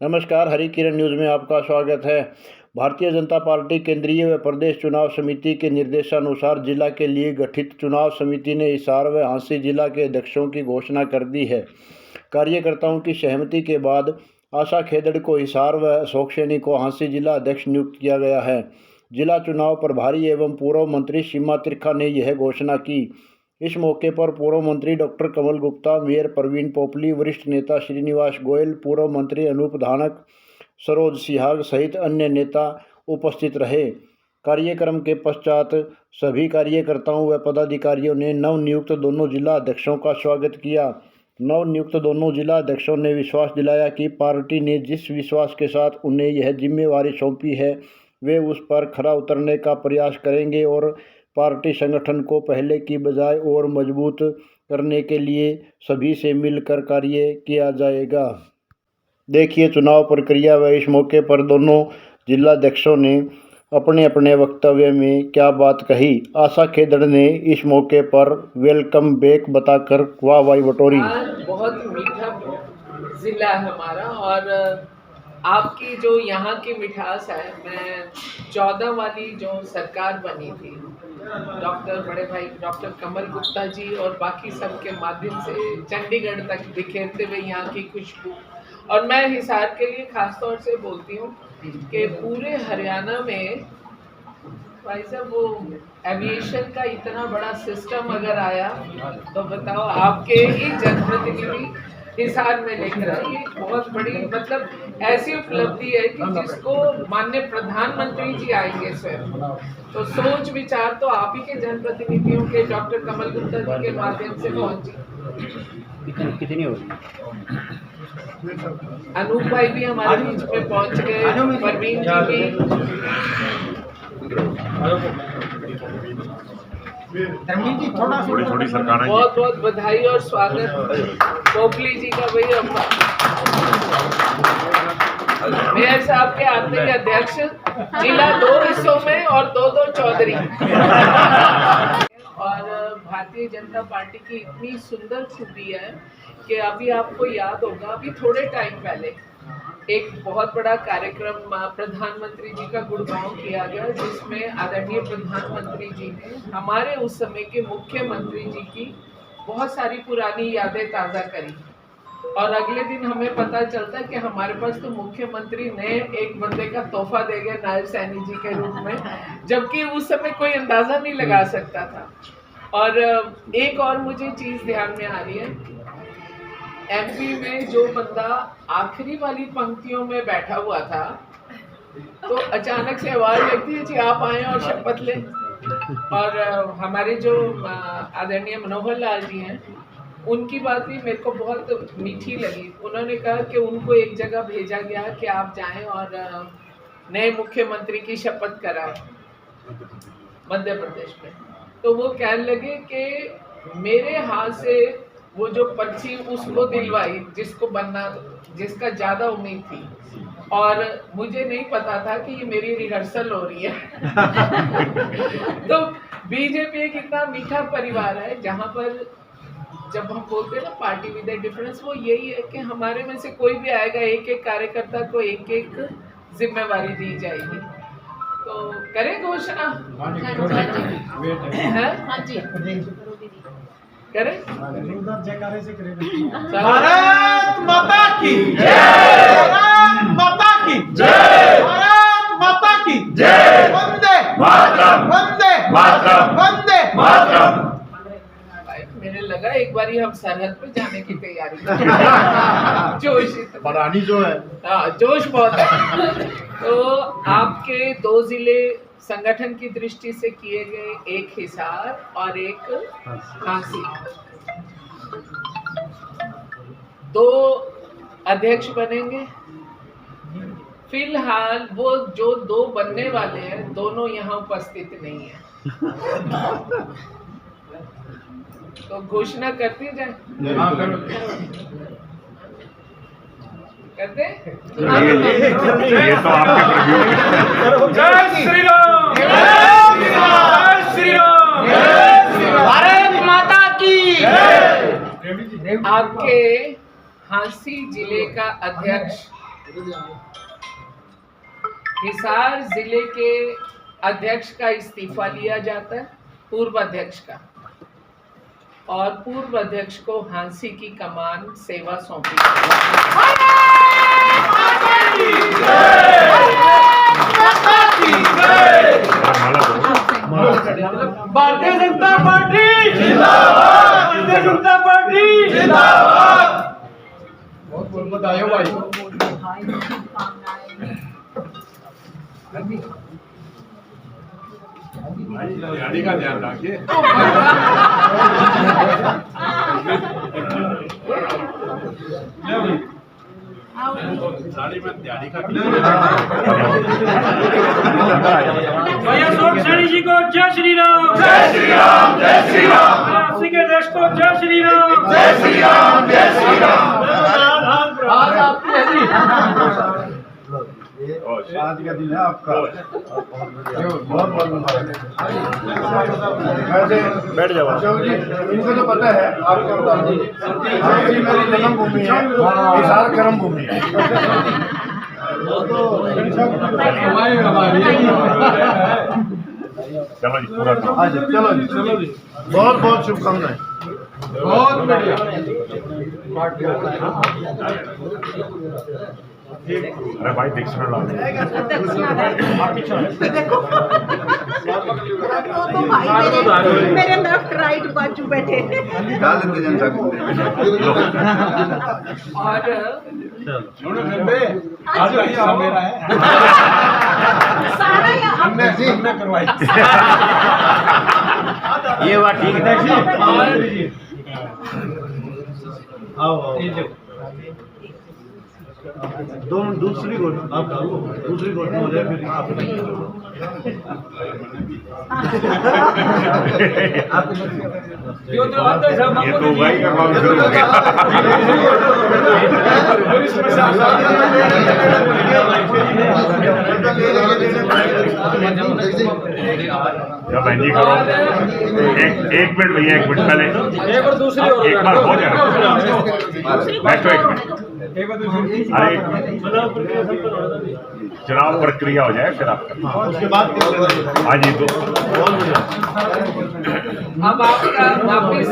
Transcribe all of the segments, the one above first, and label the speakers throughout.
Speaker 1: नमस्कार, हरी किरण न्यूज़ में आपका स्वागत है। भारतीय जनता पार्टी केंद्रीय व प्रदेश चुनाव समिति के निर्देशानुसार जिला के लिए गठित चुनाव समिति ने हिसार व झांसी जिला के अध्यक्षों की घोषणा कर दी है। कार्यकर्ताओं की सहमति के बाद आशा खेदड़ को हिसार व अशोक सैनी को झांसी जिला अध्यक्ष नियुक्त किया गया है। जिला चुनाव प्रभारी एवं पूर्व मंत्री सीमा त्रिखा ने यह घोषणा की। इस मौके पर पूर्व मंत्री डॉक्टर कमल गुप्ता, मेयर प्रवीण पोपली, वरिष्ठ नेता श्रीनिवास गोयल, पूर्व मंत्री अनूप धानक, सरोज सिहाग सहित अन्य नेता उपस्थित रहे। कार्यक्रम के पश्चात सभी कार्यकर्ताओं व पदाधिकारियों ने नवनियुक्त दोनों जिला अध्यक्षों का स्वागत किया। नवनियुक्त दोनों जिला अध्यक्षों ने विश्वास दिलाया कि पार्टी ने जिस विश्वास के साथ उन्हें यह जिम्मेवारी सौंपी है वे उस पर खरा उतरने का प्रयास करेंगे और पार्टी संगठन को पहले की बजाय और मजबूत करने के लिए सभी से मिलकर कार्य किया जाएगा। देखिए चुनाव प्रक्रिया व इस मौके पर दोनों जिलाध्यक्षों ने अपने अपने वक्तव्य में क्या बात कही। आशा खेदड़ ने इस मौके पर वेलकम बैक बताकर वाहवाही बटोरी।
Speaker 2: बहुत मीठा जिला है हमारा और आपकी जो यहाँ की मिठास है, मैं 14 वाली जो सरकार बनी थी बड़े भाई डॉक्टर कमल गुप्ता जी और बाकी सब के माध्यम से चंडीगढ़ तक बिखेरते हुए यहाँ की खुशबू, और मैं हिसार के लिए खास तौर से बोलती हूँ कि पूरे हरियाणा में भाई साहब वो एविएशन का इतना बड़ा सिस्टम अगर आया तो बताओ, आपके ही जनप्रतिनिधि हिसार में लेकर आए। ये बहुत बड़ी मतलब ऐसी उपलब्धि है कि जिसको माननीय प्रधानमंत्री जी आएंगे स्वयं, तो सोच विचार तो आप ही के जनप्रतिनिधियों के डॉक्टर कमल गुप्ता जी के माध्यम से पहुंची।
Speaker 1: कितनी होगी?
Speaker 2: अनूप भाई भी हमारे बीच में पहुंच गए, परवीन जी भी।
Speaker 3: थोड़ी सरकार
Speaker 2: बहुत बहुत बधाई और स्वागत पोपली जी का। भैया मेयर साहब के आते ही अध्यक्ष, जिला 2 हिस्सों में और 2 चौधरी। और भारतीय जनता पार्टी की इतनी सुंदर खूबी है कि अभी आपको याद होगा, अभी थोड़े टाइम पहले एक बहुत बड़ा कार्यक्रम प्रधानमंत्री जी का गुड़गांव किया गया, जिसमें आदरणीय प्रधानमंत्री जी ने हमारे उस समय के मुख्यमंत्री जी की बहुत सारी पुरानी यादें ताज़ा करी। और अगले दिन हमें पता चलता कि हमारे पास तो मुख्यमंत्री ने एक बंदे का तोहफा दे गया नायब सैनी जी के रूप में, जबकि उस समय कोई अंदाजा नहीं लगा सकता था। और एक और मुझे चीज़ ध्यान में आ रही है, एमपी में जो बंदा आखिरी वाली पंक्तियों में बैठा हुआ था, तो अचानक से आवाज लगती है जी आप आए और शपथ लें। और हमारे जो आदरणीय मनोहर लाल जी हैं, उनकी बात भी मेरे को बहुत मीठी लगी। उन्होंने कहा कि उनको एक जगह भेजा गया कि आप जाएं और नए मुख्यमंत्री की शपथ कराएं मध्य प्रदेश में। तो वो कहने लगे कि मेरे हाथ से वो जो पर्ची उसको दिलवाई जिसको बनना, जिसका ज़्यादा उम्मीद थी, और मुझे नहीं पता था कि ये मेरी रिहर्सल हो रही है। तो बीजेपी एक इतना मीठा परिवार है जहाँ पर जब हम बोलते हैं ना पार्टी विद ए डिफरेंस, वो यही है कि हमारे में से कोई भी आएगा, एक एक कार्यकर्ता को एक एक जिम्मेवारी दी जाएगी। तो करें घोषणा? हाँ जी करें।
Speaker 4: भारत माता की जय, भारत माता की जय, भारत माता की जय, वंदे मातरम, वंदे मातरम, वंदे मातरम।
Speaker 2: मेरे लगा एक बारी हम सरहद पे जाने की तैयारी कर जोश
Speaker 1: बरानी जो है,
Speaker 2: हाँ जोश बहुत है। तो आपके 2 जिले संगठन की दृष्टि से किए गए, एक हिसार और एक झांसी, 2 अध्यक्ष बनेंगे। फिलहाल वो जो 2 बनने वाले हैं, दोनों यहाँ उपस्थित नहीं है। तो घोषणा करती जाए, करते?
Speaker 3: ये तो आपके प्रभु।
Speaker 4: जय श्री राम, जय श्री राम, भारत माता की
Speaker 2: आपके झांसी जिले का अध्यक्ष हिसार जिले के अध्यक्ष का इस्तीफा लिया जाता है, पूर्व अध्यक्ष का, और पूर्व अध्यक्ष को हांसी की कमान सेवा सौंपी
Speaker 4: भारतीय जनता पार्टी जिंदाबाद, भारतीय जनता पार्टी जिंदाबाद। बहुत बहुत बधाई भाई।
Speaker 3: गाड़ी का ध्यान रखिए। साड़ी में ध्यान का
Speaker 5: भैया सोम सैनी जी को जय श्री राम,
Speaker 3: जय श्री राम, जय श्री राम,
Speaker 5: अस्सी के देश को जय श्री राम,
Speaker 3: जय श्री राम, जय श्री राम।
Speaker 4: आज आपकी है जी।
Speaker 6: आज का दिन है आपका। बहुत बहुत मुबारक।
Speaker 1: बैठ जाओ।
Speaker 6: अशोक जी, इनको तो पता है, आपको बता दो, ये मेरी जन्मभूमि है, हिसार कर्म भूमि है।
Speaker 3: चलो जी, पूरा करो।
Speaker 6: हाँ जी, चलो जी, चलो जी। बहुत बहुत शुभकामनाएं।
Speaker 4: बहुत बढ़िया।
Speaker 3: अरे भाई दीक्षिणा ला दो।
Speaker 7: तो भाई मेरे लेफ्ट राइट बाजू बैठे
Speaker 2: और
Speaker 4: आज हिस्सा मेरा है।
Speaker 7: सारा यहाँ
Speaker 6: हमने करवाई।
Speaker 1: ये बात ठीक है।
Speaker 6: आओ दोनों दूसरी गोट आप दूसरी गोट में हो जाए फिर आप
Speaker 3: ये तो भाई का काम शुरू हो गया। जब बहन जी करो, एक मिनट भैया, एक मिनट पहले एक और दूसरी एक बार हो जाए। बैठो एक मिनट। अरे चुनाव प्रक्रिया हो जाए फिर आपका।
Speaker 6: उसके बाद
Speaker 3: हाँ जी, तो
Speaker 2: अब आपका वापिस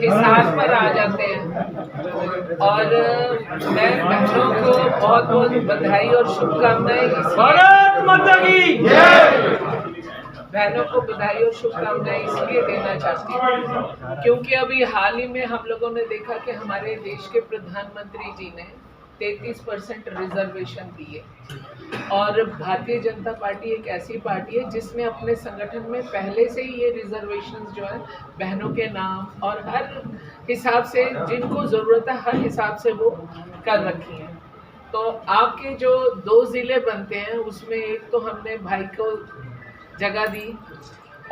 Speaker 2: हिसार पर आ जाते हैं और मैं बहनों को बहुत बहुत बधाई और शुभकामनाएं
Speaker 5: भारत माता की
Speaker 2: बहनों को बधाई और शुभकामनाएं इसलिए देना चाहती हूँ क्योंकि अभी हाल ही में हम लोगों ने देखा कि हमारे देश के प्रधानमंत्री जी ने 33% रिजर्वेशन दिए और भारतीय जनता पार्टी एक ऐसी पार्टी है जिसने अपने संगठन में पहले से ही ये रिजर्वेशन जो है बहनों के नाम और हर हिसाब से जिनको ज़रूरत है हर हिसाब से वो कर रखी हैं। तो आपके जो 2 ज़िले बनते हैं उसमें एक तो हमने भाई को जगह दी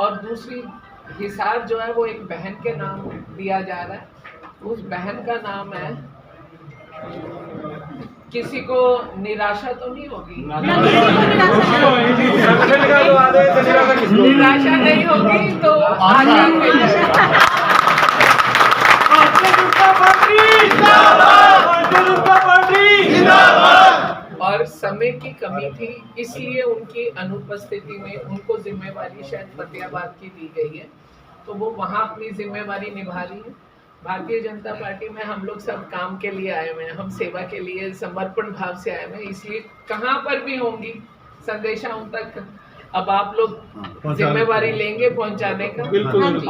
Speaker 2: और दूसरी हिसार जो है वो एक बहन के नाम दिया जा रहा है। उस बहन का नाम है, किसी को निराशा तो नहीं होगी? निराशा नहीं होगी तो और समय की कमी थी इसलिए उनकी अनुपस्थिति में उनको जिम्मेवारी शायद फतेहाबाद की दी गई है, तो वो वहाँ अपनी जिम्मेवारी निभा रही है। भारतीय जनता पार्टी में हम लोग सब काम के लिए आए हुए हैं, हम सेवा के लिए समर्पण भाव से आए हुए हैं, इसलिए कहाँ पर भी होंगी संदेशा उन तक अब आप लोग जिम्मेवारी लेंगे पहुंचाने का।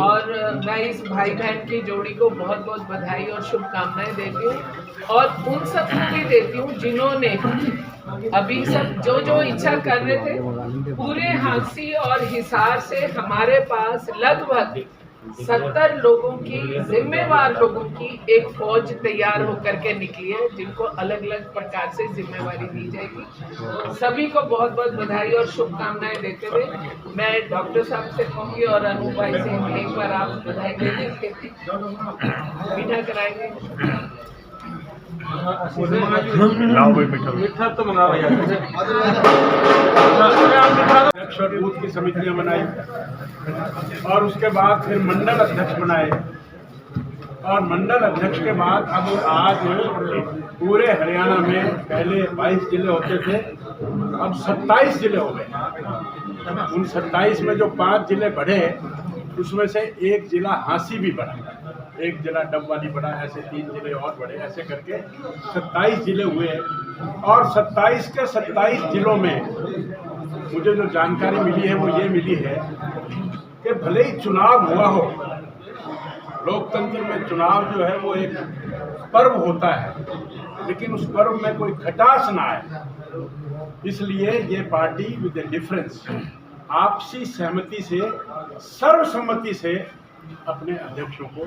Speaker 2: और मैं इस भाई बहन की जोड़ी को बहुत बहुत बधाई और शुभकामनाएं देती हूँ और उन सबको भी देती हूँ जिन्होंने अभी सब जो इच्छा कर रहे थे। पूरे हांसी और हिसार से हमारे पास लगभग 70 लोगों की, जिम्मेवार लोगों की एक फौज तैयार होकर के निकली है जिनको अलग अलग प्रकार से जिम्मेवारी दी जाएगी। सभी को बहुत बहुत बधाई और शुभकामनाएं देते हुए मैं डॉक्टर साहब से कहूँगी और अनूप भाई से एक बार आप बधाई दे देंगे, मीठा कराएंगे।
Speaker 3: लाओ भाई मीठा
Speaker 5: तो मंगा भैया।
Speaker 8: अध्यक्ष और बूथ की समितियां बनाई और उसके बाद फिर मंडल अध्यक्ष बनाए और मंडल अध्यक्ष के बाद अब आज पूरे हरियाणा में पहले 22 जिले होते थे, अब 27 जिले हो गए। उन 27 में जो 5 जिले बढ़े उसमें से एक जिला हांसी भी बढ़ा, एक जिला डबवाली बढ़ा, ऐसे 3 जिले और बढ़े, ऐसे करके 27 जिले हुए। और 27 के 27 जिलों में मुझे जो जानकारी मिली है वो ये मिली है कि भले ही चुनाव हुआ हो, लोकतंत्र में चुनाव जो है वो एक पर्व होता है, लेकिन उस पर्व में कोई खटास ना आए, इसलिए ये पार्टी विद ए डिफरेंस आपसी सहमति से, सर्वसम्मति से अपने अध्यक्षों को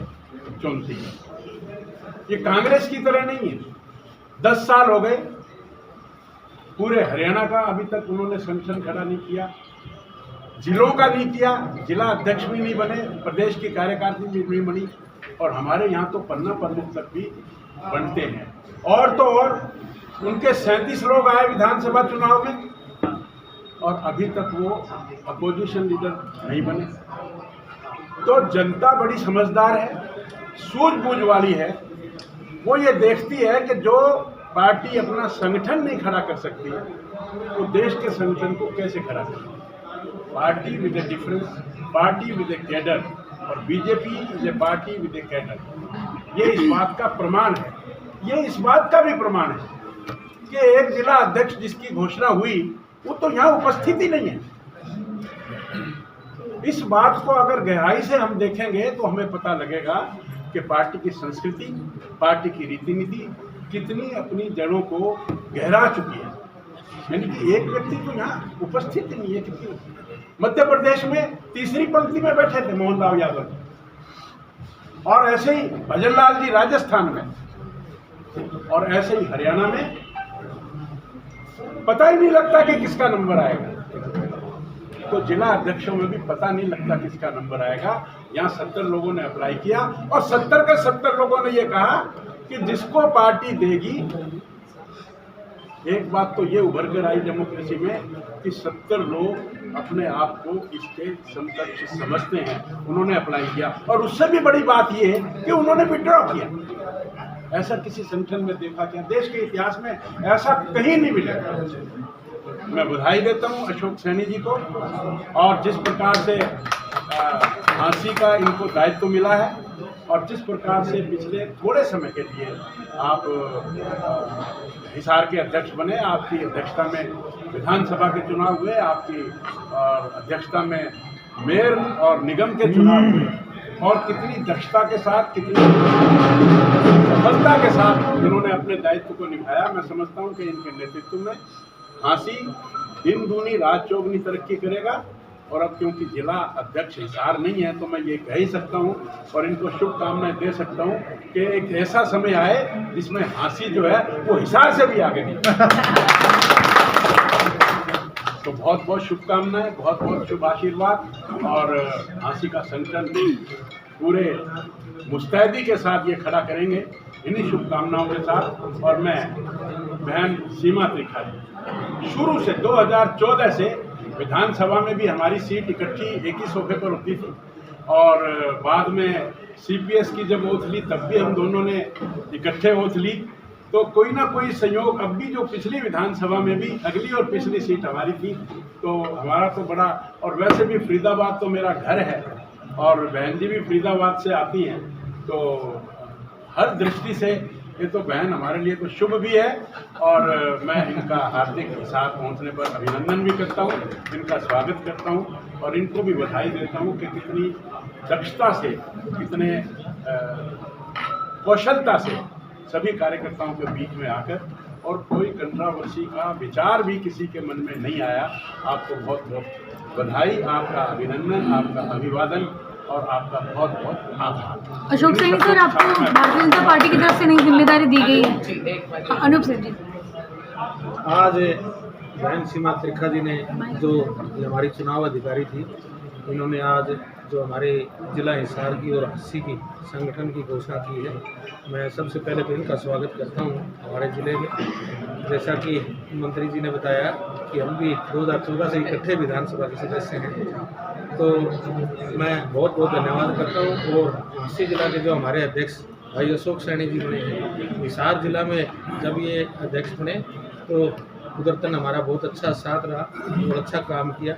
Speaker 8: चुनती है। ये कांग्रेस की तरह नहीं है। 10 साल हो गए, पूरे हरियाणा का अभी तक उन्होंने संगठन खड़ा नहीं किया, जिलों का नहीं किया, जिला अध्यक्ष भी नहीं बने, प्रदेश की कार्यकारिणी भी नहीं बनी, और हमारे यहाँ तो पन्ना प्रमुख तक भी बनते हैं। और तो और उनके 37 लोग आए विधानसभा चुनाव में और अभी तक वो अपोजिशन लीडर नहीं बने। तो जनता बड़ी समझदार है, सूझबूझ वाली है। वो ये देखती है कि जो पार्टी अपना संगठन नहीं खड़ा कर सकती वो देश के संगठन को कैसे खड़ा करेगी। Party with a difference, party with a cadre, और BJP is a party with a cadre. ये इस बात का प्रमाण है। ये इस बात का भी प्रमाण है कि एक जिला अध्यक्ष जिसकी घोषणा हुई वो तो यहाँ उपस्थित ही नहीं है। इस बात को अगर गहराई से हम देखेंगे तो हमें पता लगेगा कि पार्टी की संस्कृति, पार्टी की रीति नीति कितनी अपनी जड़ों को गहरा चुकी है। यानी कि एक व्यक्ति तो यहाँ उपस्थित नहीं है। कितनी मध्य प्रदेश में तीसरी पंक्ति में बैठे थे मोहन लाल यादव, और ऐसे ही भजन लाल जी राजस्थान में, और ऐसे ही हरियाणा में पता ही नहीं लगता कि किसका नंबर आएगा। तो जिला अध्यक्षों में भी पता नहीं लगता किसका नंबर आएगा। यहाँ 70 लोगों ने अप्लाई किया और 70 के 70 लोगों ने ये कहा कि जिसको पार्टी देगी। एक बात तो ये उभर कर आई डेमोक्रेसी में कि 70 लोग अपने आप को इसके समकक्ष समझते हैं, उन्होंने अप्लाई किया। और उससे भी बड़ी बात ये है कि उन्होंने विड्रॉ किया। ऐसा किसी संगठन में देखा क्या? देश के इतिहास में ऐसा कहीं नहीं मिलेगा। मैं बधाई देता हूं अशोक सैनी जी को, और जिस प्रकार से झांसी का इनको दायित्व मिला है, और जिस प्रकार से पिछले थोड़े समय के लिए आप हिसार के अध्यक्ष बने, आपकी अध्यक्षता में विधानसभा के चुनाव हुए, आपकी अध्यक्षता में मेयर और निगम के चुनाव हुए, और कितनी दक्षता के साथ, कितनी सफलता के साथ इन्होंने अपने दायित्व को निभाया। मैं समझता हूं कि इनके नेतृत्व में झांसी दिन दूनी रात चौगुनी तरक्की करेगा। और अब क्योंकि जिला अध्यक्ष हिसार नहीं है तो मैं ये कह ही सकता हूँ और इनको शुभकामनाएं दे सकता हूँ कि एक ऐसा समय आए जिसमें झांसी जो है वो हिसार से भी आगे निकले। तो बहुत बहुत शुभकामनाएं, बहुत बहुत शुभ आशीर्वाद। और झांसी का संगठन पूरे मुस्तैदी के साथ ये खड़ा करेंगे, इन्हीं शुभकामनाओं के साथ। और मैं बहन सीमा त्रिखा शुरू से 2014 से विधानसभा में भी हमारी सीट इकट्ठी एक ही सोफे पर होती थी, और बाद में सीपीएस की जब ओथ ली तब भी हम दोनों ने इकट्ठे ओथ ली। तो कोई ना कोई संयोग, अब भी जो पिछली विधानसभा में भी अगली और पिछली सीट हमारी थी, तो हमारा तो बड़ा। और वैसे भी फरीदाबाद तो मेरा घर है और बहन जी भी फरीदाबाद से आती हैं, तो हर दृष्टि से ये तो बहन हमारे लिए तो शुभ भी है। और मैं इनका हार्दिक हिसार पहुंचने पर अभिनंदन भी करता हूं, इनका स्वागत करता हूं, और इनको भी बधाई देता हूं कि कितनी दक्षता से, कितने कौशलता से सभी कार्यकर्ताओं के बीच में आकर, और कोई कंट्रोवर्सी का विचार भी किसी के मन में नहीं आया। आपको बहुत बहुत बधाई, आपका अभिनंदन, आपका अभिवादन और आपका बहुत बहुत आभार।
Speaker 9: अशोक सैनी सर, आपको भारतीय जनता पार्टी की तरफ से नई जिम्मेदारी दी गई है। अनूप सर जी,
Speaker 10: आज बहन सीमा त्रिखा जी ने, जो हमारी चुनाव अधिकारी थी, इन्होंने आज जो हमारे जिला हिसार की और हस्सी की संगठन की घोषणा की है। मैं सबसे पहले तो इनका स्वागत करता हूं हमारे ज़िले में। जैसा कि मंत्री जी ने बताया कि हम भी 2014 से इकट्ठे विधानसभा के सदस्य हैं, तो मैं बहुत बहुत धन्यवाद करता हूँ। और हाँसी जिला के जो हमारे अध्यक्ष भाई अशोक सैनी जी बने हैं, हिसार जिला में जब ये अध्यक्ष बने तो उधरतन हमारा बहुत अच्छा साथ रहा और अच्छा काम किया।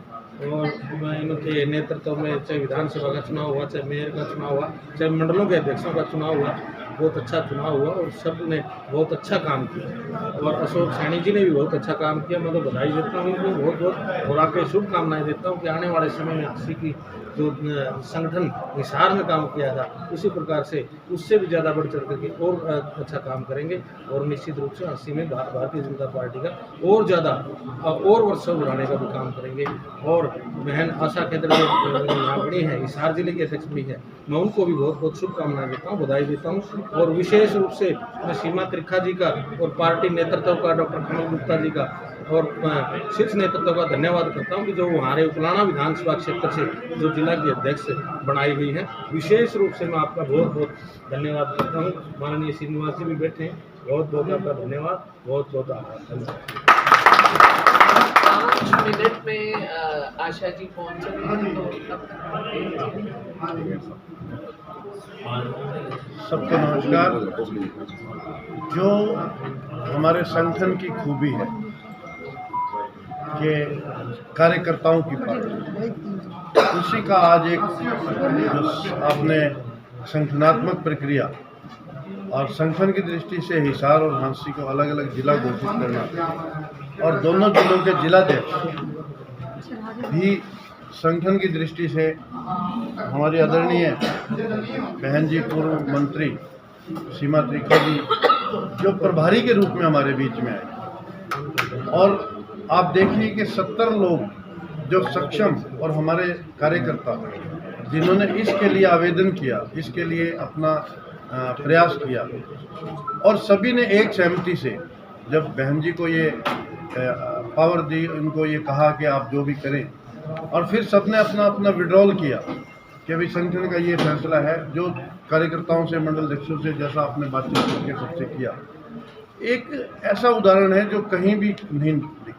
Speaker 10: और इनके नेतृत्व में चाहे विधानसभा का चुनाव हुआ, चाहे मेयर का चुनाव हुआ, चाहे मंडलों के अध्यक्षों का चुनाव हुआ, बहुत अच्छा चुनाव हुआ और सब ने बहुत अच्छा काम किया। और अशोक सैनी जी ने भी बहुत अच्छा काम किया। मैं तो बधाई देता हूँ उनको बहुत बहुत, और आगे शुभकामनाएं देता हूँ कि आने वाले समय में हाँसी की जो संगठन हिसार में काम किया था उसी प्रकार से उससे भी ज़्यादा बढ़ चढ़ करके और अच्छा काम करेंगे। और निश्चित रूप से हाँसी में भारतीय जनता पार्टी का और ज़्यादा और वर्षों बढ़ाने का भी काम करेंगे। और बहन आशा खेदर यहाँ बड़ी है, हिसार जिले की अध्यक्ष भी है, मैं उनको भी बहुत बहुत शुभकामनाएं देता हूँ, बधाई देता हूँ। और विशेष रूप से मैं सीमा त्रिखा जी का और पार्टी नेतृत्व का डॉक्टर कमल गुप्ता जी का और शीर्ष नेतृत्व का धन्यवाद करता हूं कि जो हमारे उपलाना विधानसभा क्षेत्र से जो जिला की अध्यक्ष बनाई गई हैं, विशेष रूप से मैं आपका बहुत बहुत धन्यवाद करता हूं। माननीय श्रीनिवास जी भी बैठे हैं, बहुत बहुत आपका धन्यवाद, बहुत बहुत आभार।
Speaker 2: 5 मिनट में आशा जी पहुंच रही तो
Speaker 6: सबको नमस्कार। जो हमारे संगठन की खूबी है कि कार्यकर्ताओं की पार्टी, उसी का आज एक जो आपने संगठनात्मक प्रक्रिया और संगठन की दृष्टि से हिसार और हाँसी को अलग अलग जिला घोषित करना और दोनों जिलों के जिलाध्यक्ष भी संगठन की दृष्टि से हमारी आदरणीय बहन जी पूर्व मंत्री सीमा त्रिखा जी जो प्रभारी के रूप में हमारे बीच में आए। और आप देखिए कि 70 लोग जो सक्षम और हमारे कार्यकर्ता जिन्होंने इसके लिए आवेदन किया, इसके लिए अपना प्रयास किया और सभी ने एक सहमति से जब बहन जी को ये पावर दी, उनको ये कहा कि आप जो भी करें, और फिर सबने अपना अपना विड्रॉल किया कि अभी संगठन का ये फैसला है। जो कार्यकर्ताओं से, मंडल अध्यक्षों से जैसा आपने बातचीत करके सबसे किया, एक ऐसा उदाहरण है जो कहीं भी नहीं दिखता।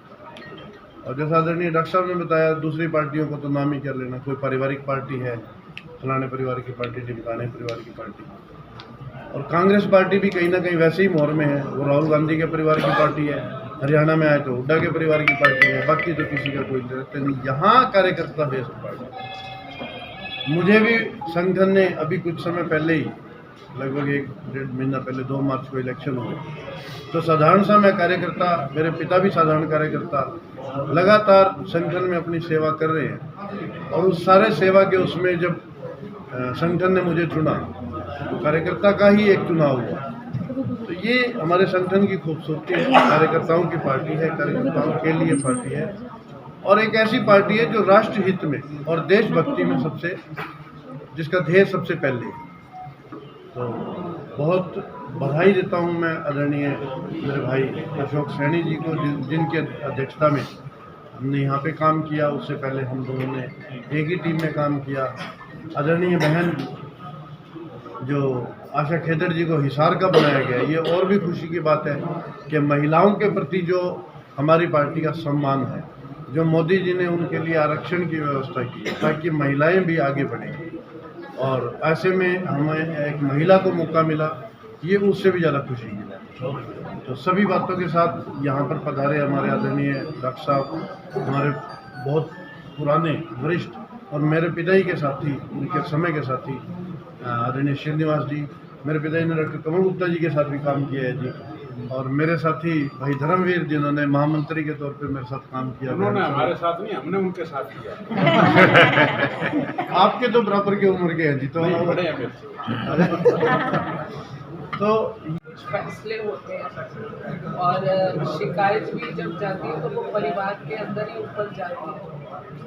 Speaker 6: और जैसा आदरणीय डॉक्टर साहब ने बताया, दूसरी पार्टियों को तो नाम ही कर लेना, कोई पारिवारिक पार्टी है, फलाने परिवार की पार्टी, ढिमकाने परिवार की पार्टी। और कांग्रेस पार्टी भी कहीं ना कहीं वैसे ही मोहर में है, वो राहुल गांधी के परिवार की पार्टी है, हरियाणा में आए तो हुड्डा के परिवार की पार्टी है, बाकी तो किसी का कोई इंटरेस्ट नहीं। यहाँ कार्यकर्ता बेस्ड पार्टी। मुझे भी संगठन ने अभी कुछ समय पहले ही, लगभग 1-1.5 महीना पहले 2 मार्च को इलेक्शन हुए, तो साधारण सा मैं कार्यकर्ता, मेरे पिता भी साधारण कार्यकर्ता, लगातार संगठन में अपनी सेवा कर रहे हैं। और उस सारे सेवा के उसमें जब संगठन ने मुझे चुना तो कार्यकर्ता का ही एक चुनाव हुआ। तो ये हमारे संगठन की खूबसूरती है, कार्यकर्ताओं की पार्टी है, कार्यकर्ताओं के लिए पार्टी है, और एक ऐसी पार्टी है जो राष्ट्र हित में और देशभक्ति में सबसे, जिसका ध्येय सबसे पहले है। तो बहुत बधाई देता हूँ मैं आदरणीय मेरे भाई अशोक सैनी जी को, जिनके अध्यक्षता में हमने यहाँ पे काम किया। उससे पहले हम दोनों ने एक ही टीम में काम किया। आदरणीय बहन जो आशा खेदर जी को हिसार का बनाया गया, ये और भी खुशी की बात है कि महिलाओं के प्रति जो हमारी पार्टी का सम्मान है, जो मोदी जी ने उनके लिए आरक्षण की व्यवस्था की ताकि महिलाएं भी आगे बढ़ें, और ऐसे में हमें एक महिला को मौका मिला, ये उससे भी ज़्यादा खुशी की बात। तो सभी बातों के साथ यहाँ पर पधारे हमारे आदरणीय डॉक्टर साहब, हमारे बहुत पुराने वरिष्ठ और मेरे पिताजी के साथी, उनके समय के साथी आदरणीय श्रीनिवास जी, मेरे पिताजी ने डॉक्टर कमल गुप्ता जी के साथ भी काम किया है जी, और मेरे साथी भाई धर्मवीर जिन्होंने महामंत्री के तौर पे मेरे साथ काम किया।
Speaker 8: उन्होंने हमारे साथ नहीं, हमने उनके साथ किया।
Speaker 6: आपके तो बराबर की उम्र के हैं जी, तो
Speaker 8: बड़े हैं मेरे से।
Speaker 6: तो
Speaker 2: फैसले होते हैं और शिकायत भी जब जाती है तो वो परिवार के अंदर ही ऊपर जाती है।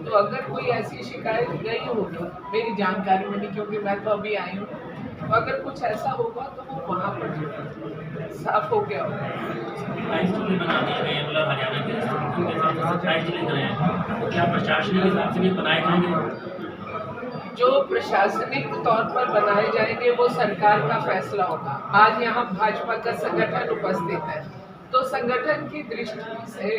Speaker 2: तो अगर कोई ऐसी शिकायत गई होगी, मेरी जानकारी में नहीं क्योंकि मैं तो अभी आई हूँ, तो अगर कुछ ऐसा होगा तो वो वहाँ पर साफ हो गया होगा।
Speaker 5: 27 जिले बना दिए गए, मतलब हरियाणा के साथ 27 जिले गए हैं, तो क्या प्रशासनिक हिसाब से भी बनाए जाएंगे?
Speaker 2: जो प्रशासनिक तौर पर बनाए जाएंगे वो सरकार का फैसला होगा। आज यहाँ भाजपा का संगठन उपस्थित है, तो संगठन की दृष्टि से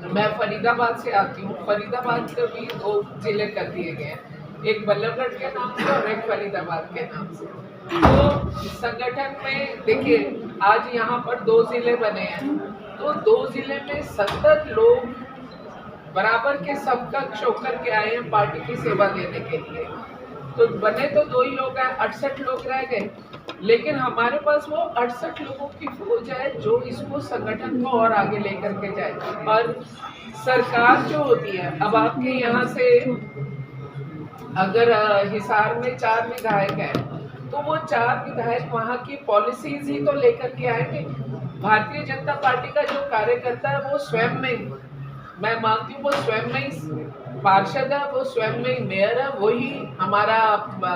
Speaker 2: मैं फरीदाबाद से आती हूँ। फरीदाबाद से भी 2 जिले कर दिए गए हैं, एक बल्लभगढ़ के नाम से और एक फरीदाबाद के नाम से। तो संगठन में देखिए, आज यहाँ पर 2 जिले बने हैं, तो 2 जिले में 70 लोग बराबर के समकक्ष होकर के आए हैं पार्टी की सेवा देने के लिए। तो बने तो 2 ही लोग हैं, 68 लोग रह गए, लेकिन हमारे पास वो 68 लोगों की फौज है जो इसको संगठन को और आगे लेकर के जाए। और सरकार जो होती है, अब आपके यहाँ से अगर हिसार में 4 विधायक हैं, तो वो 4 विधायक वहाँ की पॉलिसीज ही तो लेकर के आएंगे। भारतीय जनता पार्टी का जो कार्यकर्ता है वो स्वयं में, मैं मानती हूँ वो स्वयं में ही पार्षद है, वो स्वयं में ही मेयर है, वही हमारा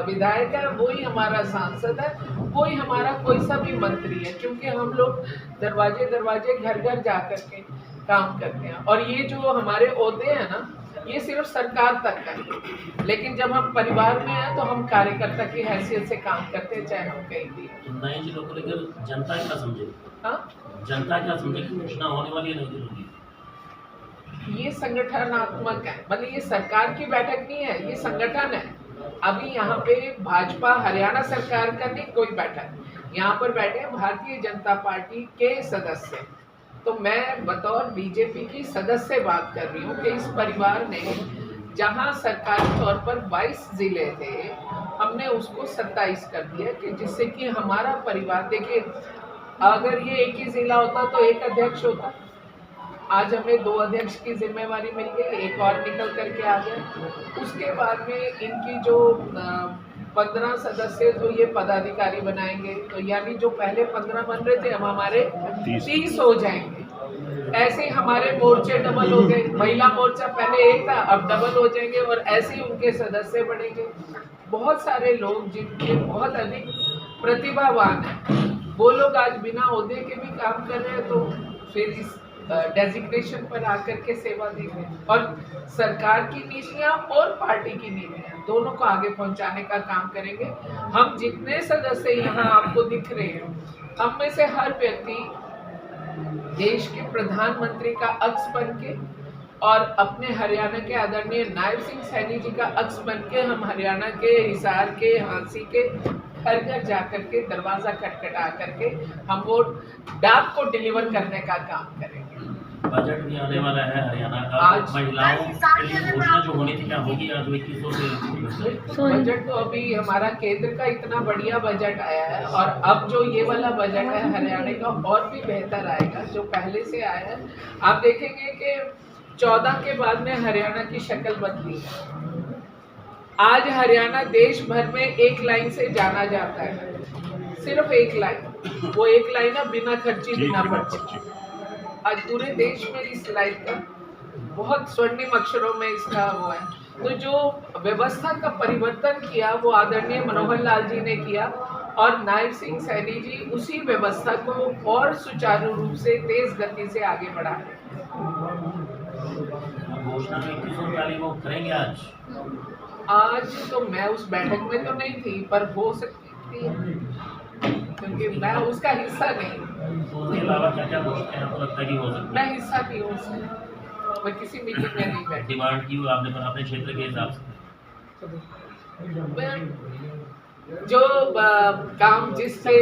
Speaker 2: विधायक है, वही हमारा सांसद है, वही हमारा कोई सा भी मंत्री है, क्योंकि हम लोग दरवाजे दरवाजे घर घर जा करके काम करते हैं। और ये जो हमारे ओहदे हैं ना, ये सिर्फ सरकार तक है, लेकिन जब हम परिवार में हैं तो हम कार्यकर्ता की हैसियत से काम करते हैं, चाहे हम कहीं भी।
Speaker 5: नए जिलों को लेकर जनता क्या समझेगी?
Speaker 2: हाँ,
Speaker 5: जनता क्या समझेगी? घोषणा होने वाली है नई जिलों की।
Speaker 2: ये संगठनात्मक है, मतलब ये सरकार की बैठक नहीं है, ये संगठन है। अभी यहाँ पे भाजपा हरियाणा सरकार का नहीं कोई बैठक, यहाँ पर बैठे हैं भारतीय जनता पार्टी के सदस्य। तो मैं बतौर बीजेपी की सदस्य बात कर रही हूँ कि इस परिवार ने जहाँ सरकारी तौर पर 22 जिले थे, हमने उसको 27 कर दिया, कि जिससे कि हमारा परिवार, देखिए अगर ये एक ही जिला होता तो एक अध्यक्ष होता, आज हमें 2 अध्यक्ष की जिम्मेवारी मिल गई, एक और निकल करके आ गया। उसके बाद में इनकी जो 15 सदस्य जो ये पदाधिकारी बनाएंगे, तो यानी जो पहले 15 बन रहे थे हम हमारे 30 हो जाएंगे। ऐसे ही हमारे मोर्चे डबल हो गए, महिला मोर्चा पहले एक था, अब डबल हो जाएंगे, और ऐसे ही उनके सदस्य बढ़ेंगे। बहुत सारे लोग जिनके बहुत अधिक प्रतिभावान हैं, वो लोग आज बिना ओहदे के भी काम कर रहे हैं, तो फिर इस डेजिग्नेशन पर आकर के सेवा देंगे। और सरकार की नीतियाँ और पार्टी की नीतियाँ दोनों को आगे पहुंचाने का काम करेंगे। हम जितने सदस्य यहाँ आपको दिख रहे हैं, हम में से हर व्यक्ति देश के प्रधानमंत्री का अक्स बन के और अपने हरियाणा के आदरणीय नायब सिंह सैनी जी का अक्स बन के हम हरियाणा के हिसार के हांसी के घर घर जा करके दरवाज़ा खटखटा करके हम वो डाक को डिलीवर करने का काम करेंगे।
Speaker 5: बजट भी आने वाला है हरियाणा का,
Speaker 2: आज
Speaker 5: महिलाओं के लिए घोषणा जो होनी थी क्या होगी? आज 2100 से
Speaker 2: बजट तो अभी हमारा केंद्र का इतना बढ़िया बजट आया है, और अब जो ये वाला बजट है हरियाणा का और भी बेहतर आएगा जो पहले से आया है। आप देखेंगे कि 14 के बाद में हरियाणा की शक्ल बदली है। आज हरियाणा देश भर में एक लाइन से जाना जाता है, सिर्फ एक लाइन, वो एक लाइन है बिना खर्ची बिना पर्ची। आज पूरे देश में इस लाइन का बहुत स्वर्णिम अक्षरों में इसका वो है। तो जो व्यवस्था का परिवर्तन किया वो आदरणीय मनोहर लाल जी ने किया, और नायब सिंह सैनी जी उसी व्यवस्था को और सुचारू रूप से तेज गति से आगे बढ़ा रहे हैं।
Speaker 5: घोषणा में 2100 वो करेंगे
Speaker 2: आज तो मैं उस बैठक में तो नहीं थी, पर हो सकती है, क्योंकि मैं उसका हिस्सा नहीं।
Speaker 5: तो उसके अलावा क्या क्या घोषणा आपको लगता है कि हो सकता है?
Speaker 2: मैं हिस्सा नहीं हूँ उसमें, मैं किसी मीटिंग में नहीं बैठी।
Speaker 5: डिमांड की आपने अपने क्षेत्र के हिसाब से?
Speaker 2: जो काम जिससे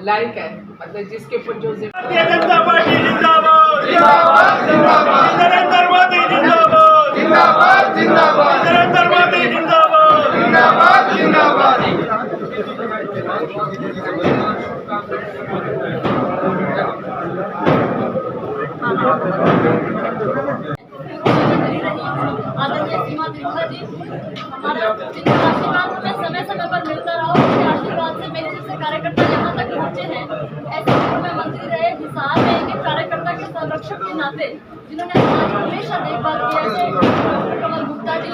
Speaker 2: लायक है, मतलब जिसके ऊपर जो
Speaker 4: भारतीय जनता पार्टी जिंदाबाद, जिंदाबाद, जिंदाबाद, नरेंद्र मोदी जिंदाबाद, जिंदाबाद, जिंदाबाद, नरेंद्र मोदी जिंदाबाद, जिंदाबाद, जिंदाबाद।
Speaker 9: आदरणीय सीमा त्रिखा जी, हमारा जिनका आशीर्वाद हमें समय समय पर मिलता रहा, उनके आशीर्वाद से मेरे जैसे कार्यकर्ता यहाँ तक पहुँचे हैं। ऐसे में मंत्री रहे हिसार में एक कार्यकर्ता के संरक्षक के नाते, जिन्होंने हमेशा देखभाल किया है, डॉक्टर कमल गुप्ता जी,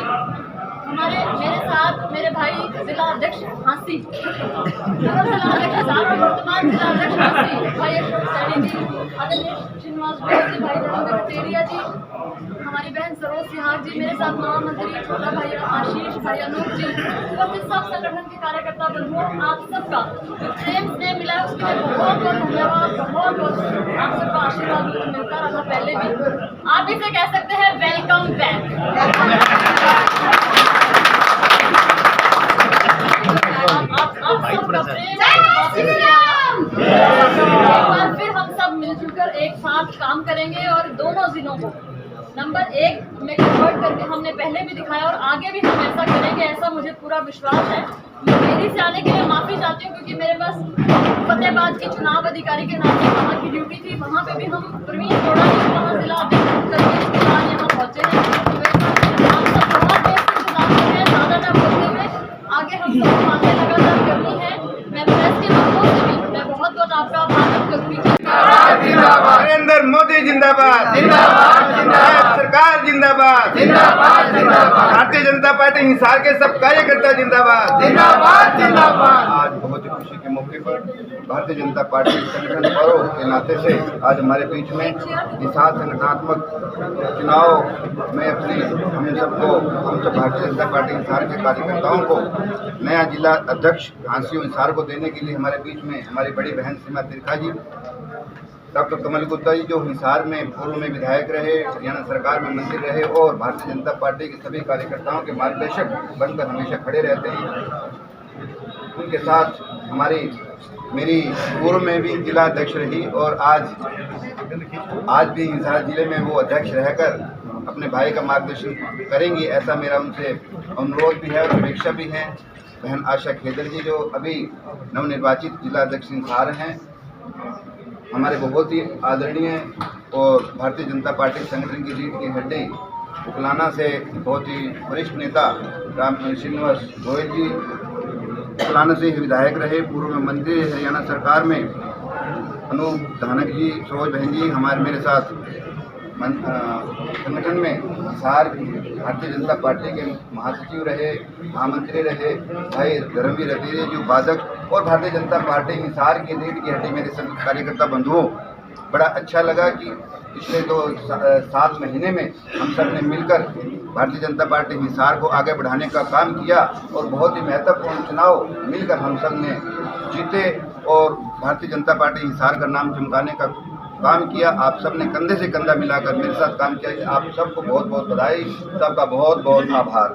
Speaker 9: मेरे साथ मेरे भाई जिला अध्यक्ष हांसी, जिला अध्यक्ष वर्तमान जिला अध्यक्ष हांसी भाई अशोक सैनी जी, आदरणीय श्रीनिवास गौर जी, भाई धर्मेंद्र टेरिया जी, हमारी बहन सरोज सिहाग जी, मेरे साथ महामंत्री छोटा भाई आशीष भाई अनूप जी, उपस्थित सब संगठन के कार्यकर्ता बंधुओं, आप सबका जो प्रेम स्नेह मिला है उसके लिए बहुत बहुत धन्यवाद। बहुत बहुत आप सबका आशीर्वाद मुझे मिलता रहा पहले भी। आप इसे कह सकते हैं वेलकम बैक। आप सबका प्रेम और फिर हम सब मिलजुल कर एक साथ काम करेंगे और दोनों जिलों को नंबर 1 में कन्वर्ट करके हमने पहले भी दिखाया और आगे भी हम ऐसा करेंगे, ऐसा मुझे पूरा विश्वास है। मैं देरी से आने के लिए माफ़ी चाहती हूँ क्योंकि मेरे पास फतेहाबाद की चुनाव अधिकारी के नाते वहाँ की ड्यूटी थी, वहाँ पे भी हम प्रवीण थोड़ा वहाँ जिला अध्यक्ष करके उसके बाद यहाँ पहुँचे हैं। आप सब बहुत देर से इंतजार कर रहे हैं, ज़्यादा ना बोलते हुए आगे हम सबको बातें लगातार करनी है। मैं प्रेस के लोगों से भी मैं बहुत बहुत आपका आभार करूँगी।
Speaker 11: नरेंद्र मोदी जिंदाबाद, जिंदाबाद जिंदाबाद, सरकार जिंदाबाद, जिंदाबाद जिंदाबाद, भारतीय जनता पार्टी हिसार के सब कार्यकर्ता जिंदाबाद, जिंदाबाद जिंदाबाद। आज बहुत ही खुशी के मौके पर भारतीय जनता पार्टी संगठन पर्व के नाते से आज हमारे बीच में हिसार संगठनात्मक चुनाव में हम सब भारतीय जनता पार्टी हिसार के कार्यकर्ताओं को नया जिला अध्यक्ष हांसी हिसार को देने के लिए हमारे बीच में हमारी बड़ी बहन सीमा त्रिखा जी, डॉक्टर कमल गुप्ता जी जो हिसार में पूर्व में विधायक रहे, हरियाणा सरकार में मंत्री रहे और भारतीय जनता पार्टी के सभी कार्यकर्ताओं के मार्गदर्शक बनकर हमेशा खड़े रहते हैं। उनके साथ मेरी पूर्व में भी जिला अध्यक्ष रही और आज भी हिसार जिले में वो अध्यक्ष रहकर अपने भाई का मार्गदर्शन करेंगी, ऐसा मेरा उनसे अनुरोध भी है और अपेक्षा भी है। बहन आशा खेदर जी जो अभी नवनिर्वाचित जिला अध्यक्ष हिसार हैं, हमारे बहुत ही आदरणीय और भारतीय जनता पार्टी संगठन की रीढ़ की हड्डी उकलाना से बहुत ही वरिष्ठ नेता श्रीनिवास गोयल जी, उकलाना से विधायक रहे, पूर्व में मंत्री हरियाणा सरकार में अनूप धानक जी, सरोज बहन जी मेरे साथ संगठन में हिसार भारतीय जनता पार्टी के महासचिव रहे, महामंत्री रहे, भाई धर्मवीर टेरिया जी उपाध्यक्ष और भारतीय जनता पार्टी हिसार की रीढ़ की हड्डी मेरे सभी कार्यकर्ता बंधुओं। बड़ा अच्छा लगा कि पिछले 7 महीने में हम सब ने मिलकर भारतीय जनता पार्टी हिसार को आगे बढ़ाने का काम किया और बहुत ही महत्वपूर्ण चुनाव मिलकर हम सब ने जीते और भारतीय जनता पार्टी हिसार का नाम चमकाने का काम किया। आप सब ने कंधे से कंधा मिलाकर मेरे साथ काम किया। आप सबको बहुत बहुत बधाई, सबका बहुत बहुत आभार।